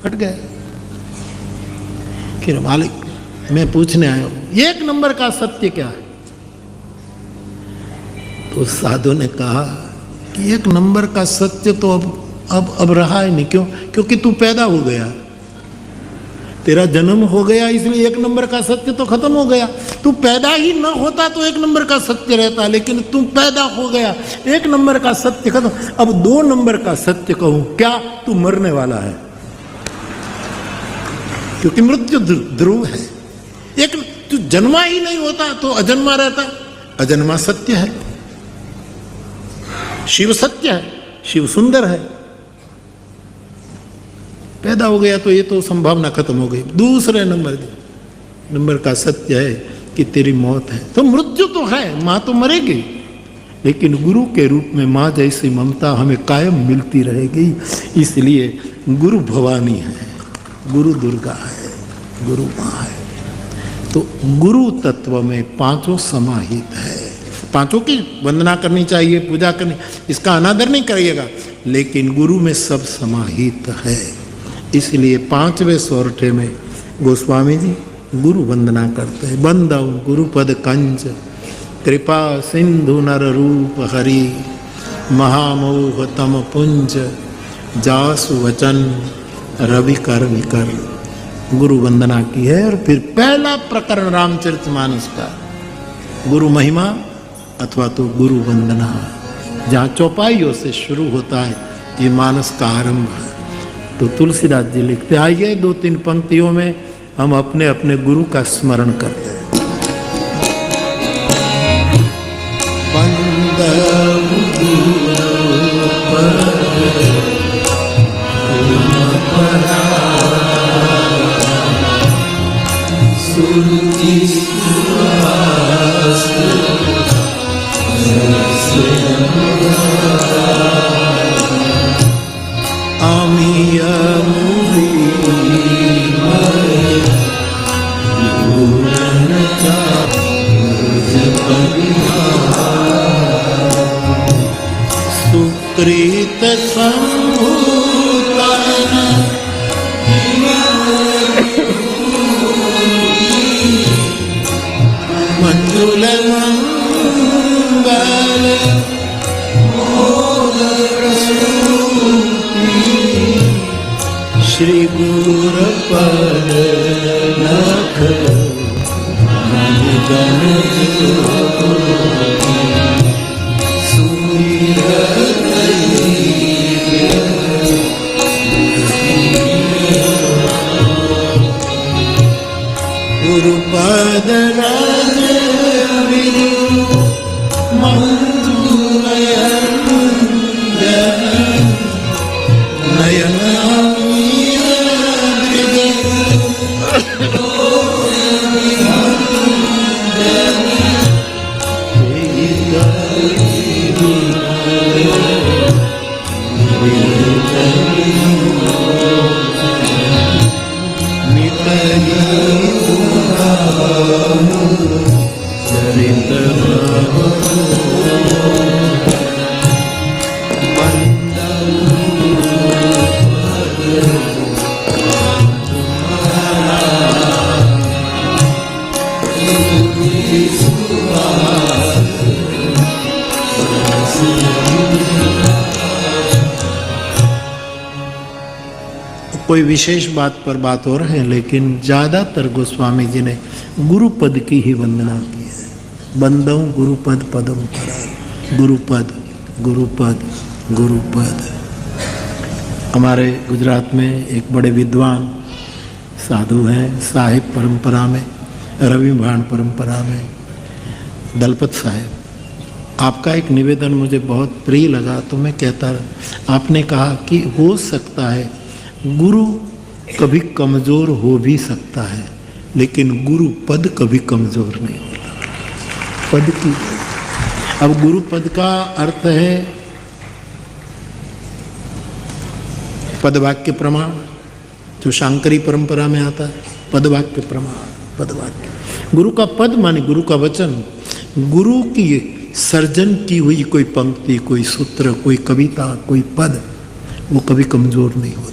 हट गया। फिर मालिक मैं पूछने आया हूं 1 नंबर का सत्य क्या है? तो साधु ने कहा कि 1 नंबर का सत्य तो अब रहा ही नहीं। क्यों? क्योंकि तू पैदा हो गया, तेरा जन्म हो गया, इसलिए 1 नंबर का सत्य तो खत्म हो गया। तू पैदा ही न होता तो 1 नंबर का सत्य रहता, लेकिन तू पैदा हो गया, 1 नंबर का सत्य खत्म। अब 2 नंबर का सत्य कहूं क्या? तू मरने वाला है, क्योंकि मृत्यु ध्रुव है। एक तू जन्मा ही नहीं होता तो अजन्मा रहता, अजन्मा सत्य है। शिव सत्य है, शिव सुंदर है। पैदा हो गया तो ये तो संभावना खत्म हो गई। दूसरे नंबर का सत्य है कि तेरी मौत है। तो मृत्यु तो है, मां तो मरेगी, लेकिन गुरु के रूप में मां जैसी ममता हमें कायम मिलती रहेगी। इसलिए गुरु भवानी है, गुरु दुर्गा है, गुरु मां है। तो गुरु तत्व में 5 समाहित है। 5 की वंदना करनी चाहिए, पूजा करनी, इसका अनादर नहीं करिएगा, लेकिन गुरु में सब समाहित है। इसलिए 5वें सोरठे में गोस्वामी जी गुरु वंदना करते हैं। बंदौ गुरुपद कंज कृपा सिंधु नर रूप हरि महामोह तम पुंज जासु वचन रवि कर विकर। गुरु वंदना की है। और फिर पहला प्रकरण रामचरितमानस का गुरु महिमा अथवा तो गुरु वंदना, जहाँ चौपाइयों से शुरू होता है, ये मानस का आरंभ है। तो तुलसीदास जी लिखते, आइए 2-3 पंक्तियों में हम अपने अपने गुरु का स्मरण करते हैं। सुकृत संभूतन मंजुल मंगल श्री गुरु पद नख जन गुरुपद राज नयन कोई विशेष बात पर बात हो रहे हैं, लेकिन ज्यादातर गोस्वामी जी ने गुरु पद की ही वंदना की है। बंदौ गुरुपद पदम पराय, गुरुपद गुरुपद गुरुपद। हमारे गुजरात में एक बड़े विद्वान साधु हैं, साहिब परंपरा में, रवि भाण परंपरा में, दलपत साहेब। आपका एक निवेदन मुझे बहुत प्रिय लगा, तो मैं कहता, आपने कहा कि हो सकता है गुरु कभी कमजोर हो भी सकता है, लेकिन गुरु पद कभी कमजोर नहीं होता। पद की, अब गुरु पद का अर्थ है पदवाक्य प्रमाण, जो शांकरी परंपरा में आता है। पदवाक्य प्रमाण, पदवाक्य। गुरु का पद माने गुरु का वचन, गुरु की सर्जन की हुई कोई पंक्ति, कोई सूत्र, कोई कविता, कोई पद, वो कभी कमजोर नहीं होता।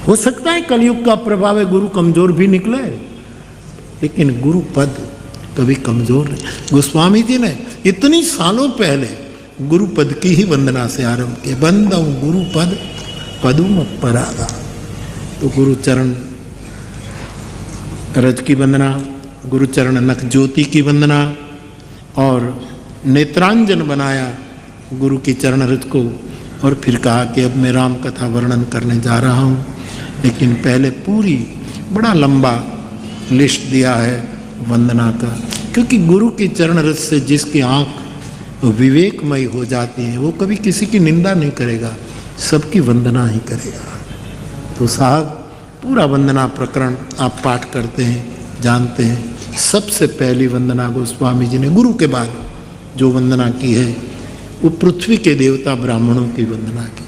हो सकता है कलयुग का प्रभाव है, गुरु कमजोर भी निकले, लेकिन गुरु पद कभी कमजोर नहीं। गोस्वामी जी ने इतनी सालों पहले गुरु पद की ही वंदना से आरंभ किया। बंदौ गुरु पद पदुम परागा। तो गुरु चरण रज की वंदना, गुरु चरण नख ज्योति की वंदना, और नेत्रांजन बनाया गुरु की चरण रज को। और फिर कहा कि अब मैं राम कथा वर्णन करने जा रहा हूँ, लेकिन पहले पूरी बड़ा लंबा लिस्ट दिया है वंदना का, क्योंकि गुरु की चरण रज से जिसकी आंख विवेकमय हो जाती है वो कभी किसी की निंदा नहीं करेगा, सबकी वंदना ही करेगा। तो साहब पूरा वंदना प्रकरण आप पाठ करते हैं, जानते हैं। सबसे पहली वंदना गोस्वामी जी ने गुरु के बाद जो वंदना की है वो पृथ्वी के देवता ब्राह्मणों की वंदना की।